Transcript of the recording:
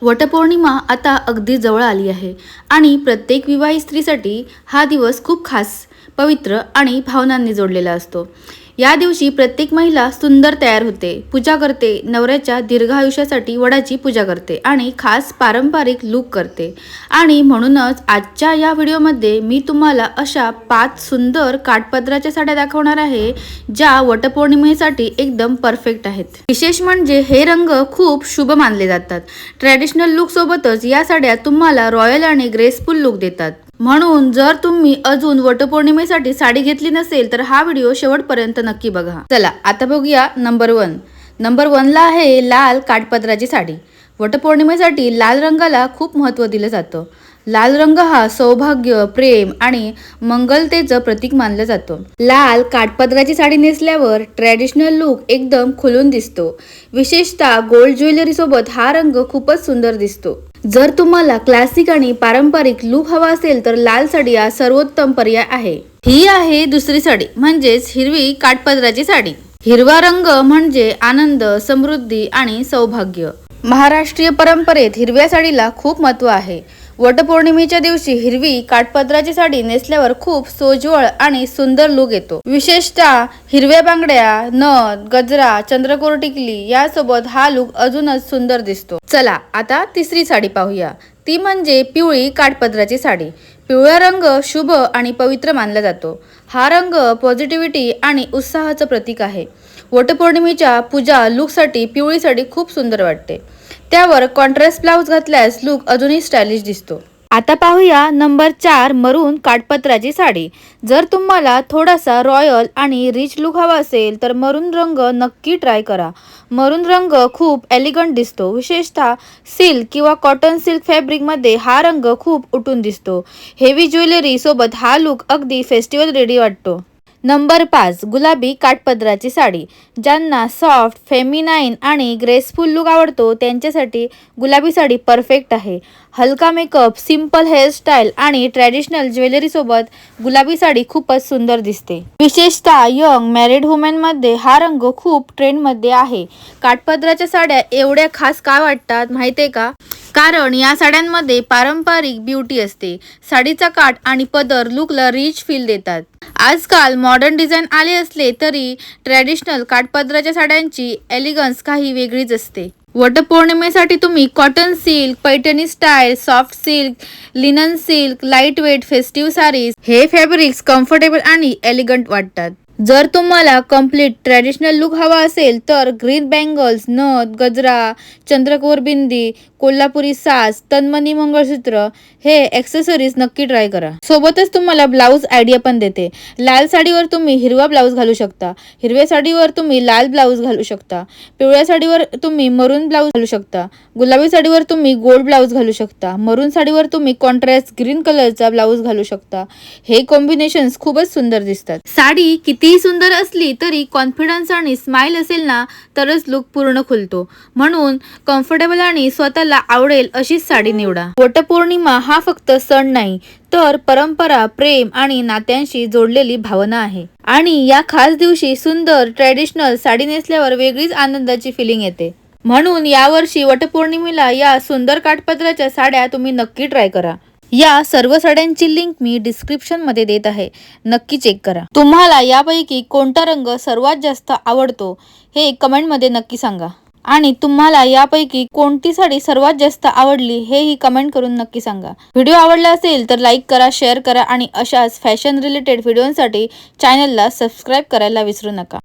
वटपौर्णिमा आता अगदी जवळ आली आहे आणि प्रत्येक विवाहित स्त्रीसाठी हा दिवस खूप खास, पवित्र आणि भावनांनी जोडलेला असतो। या दिवशी प्रत्येक महिला सुंदर तयार होते, पूजा करते, नवऱ्याच्या दीर्घ आयुष्यासाठी वडाची पूजा करते आणि खास पारंपरिक लूक करते। आणि म्हणूनच आजच्या या व्हिडिओमध्ये मी तुम्हाला अशा 5 सुंदर काठपदराच्या साड्या दाखवणार आहे ज्या वटपौर्णिमेसाठी एकदम परफेक्ट आहेत। विशेष म्हणजे हे रंग खूप शुभ मानले जातात। ट्रेडिशनल लुक सोबतच या साड्या तुम्हाला रॉयल आणि ग्रेसफुल लुक देतात। म्हणून जर तुम्ही अजून वटपौर्णिमेसाठी साडी घेतली नसेल तर हा व्हिडिओ शेवटपर्यंत नक्की बघा। चला आता बघूया नंबर 1। नंबर 1 ला आहे लाल काठपदराची साडी। वटपौर्णिमेसाठी लाल रंगाला खूप महत्त्व दिलं जातं। लाल रंग हा सौभाग्य, प्रेम आणि मंगलतेचं प्रतीक मानलं जातं। लाल काठपदराची साडी नेसल्यावर ट्रेडिशनल लुक एकदम खुलून दिसतो। विशेषतः गोल्ड ज्वेलरी सोबत हा रंग खूपच सुंदर दिसतो। जर तुम्हाला क्लासिक आणि पारंपरिक लुक हवा असेल तर लाल साडी हा सर्वोत्तम पर्याय आहे। ही आहे दुसरी साडी म्हणजेच हिरवी काठपदराची साडी। हिरवा रंग म्हणजे आनंद, समृद्धी आणि सौभाग्य। महाराष्ट्रीय परंपरेत हिरव्या साडीला खूप महत्त्व आहे। वटपौर्णिमेच्या दिवशी हिरवी काठपदराची साडी नेसल्यावर खूप सोज्वळ आणि सुंदर लुक येतो। विशेषतः हिरव्या बांगड्या, नथ, गजरा, चंद्रकोर टिकली यासोबत हा लुक अजूनच सुंदर दिसतो। चला आता तिसरी साडी पाहूया, ती म्हणजे पिवळी काठपदराची साडी। पिवळा रंग शुभ आणि पवित्र मानला जातो। हा रंग पॉझिटिव्हिटी आणि उत्साहाचं प्रतीक आहे। वटपौर्णिमेच्या पूजा लुकसाठी पिवळी साडी खूप सुंदर वाटते। त्यावर कॉन्ट्रास्ट ब्लाउज घातल्यास लुक अजूनही स्टायलिश दिसतो। आता पाहूया नंबर 4 मरून काठपदराची साडी। जर तुम्हाला थोडासा रॉयल आणि रिच लुक हवा असेल तर मरून रंग नक्की ट्राय करा। मरून रंग खूप एलिगंट दिसतो। विशेषतः सिल्क किंवा कॉटन सिल्क फॅब्रिक मध्ये हा रंग खूप उठून दिसतो। हेवी ज्वेलरी सोबत हा लुक अगदी फेस्टिवल रेडी वाटतो। नंबर 5 गुलाबी काठपदराची साडी। ज्यांना सॉफ्ट, फेमिनाइन आणि ग्रेसफुल लुक आवडतो त्यांच्यासाठी गुलाबी साडी परफेक्ट आहे। हलका मेकअप, सिंपल हेअरस्टाईल आणि ट्रेडिशनल ज्वेलरी सोबत गुलाबी साडी खूपच सुंदर दिसते। विशेषतः यंग मॅरिड वुमेन मध्ये हा रंग खूप ट्रेंड मध्ये आहे। काठपदराच्या साड्या एवढ्या खास का वाटतात माहितीये का? कारण या साड्यांमध्ये पारंपरिक ब्युटी असते। साडीचा काठ आणि पदर लुकला रिच फील देतात। आजकाल मॉडर्न डिझाइन आले असले तरी ट्रेडिशनल काठपदराच्या साड्यांची एलिगन्स काही वेगळीच असते। वटपौर्णिमेसाठी तुम्ही cotton silk, Paithani style, soft silk, linen silk, light weight festive saris हे फॅब्रिक्स कम्फर्टेबल आणि एलिगंट वाटतात। जर तुम्हाला कम्प्लीट ट्रेडिशनल लुक हवा असेल तर ग्रीन बँगल्स, नथ, गजरा, चंद्रकोर बिंदी, कोल्हापुरी साज, तन्मणी मंगळसूत्र हे एक्सेसरीज नक्की ट्राय करा। सोबतच तुम्हाला ब्लाउज आयडिया पण देते। लाल साडीवर तुम्ही हिरवा ब्लाउज घालू शकता। हिरव्या साडीवर तुम्ही लाल ब्लाउज घालू शकता। पिवळ्या साडीवर तुम्ही मरून ब्लाउज घालू शकता। गुलाबी साडीवर तुम्ही गोल्ड ब्लाउज घालू शकता। मरून साडीवर तुम्ही कॉन्ट्रास्ट ग्रीन कलरचा ब्लाउज घालू शकता। हे कॉम्बिनेशन्स खूपच सुंदर दिसतात। साडी कितीही सुंदर असली तरी कॉन्फिडन्स आणि स्माइल असेल ना तरच लुक पूर्ण खुलतो। म्हणून कम्फर्टेबल आणि स्वतःला आवडेल अशीच साडी निवडा। वटपौर्णिमा हा फक्त सण नाही तर परंपरा, प्रेम आणि नात्यांशी जोडलेली भावना आहे। आणि या खास दिवशी सुंदर ट्रेडिशनल साडी नेसल्यावर वेगळीच आनंदाची फिलिंग येते। म्हणून यावर्षी वटपौर्णिमेला या सुंदर काठपदराच्या साड्या तुम्ही नक्की ट्राय करा। या सर्व साड्यांची लिंक मी डिस्क्रिप्शन मध्ये देत आहे, नक्की चेक करा। तुम्हाला यापैकी कोणता रंग सर्वात जास्त आवडतो हे कमेंट मध्ये नक्की सांगा। आणि तुम्हाला यापैकी कोणती साडी सर्वात जास्त आवडली हेही कमेंट करून नक्की सांगा। व्हिडिओ आवडला असेल तर लाईक करा, शेअर करा आणि अशाच फॅशन रिलेटेड व्हिडिओसाठी चॅनलला सबस्क्राईब करायला विसरू नका।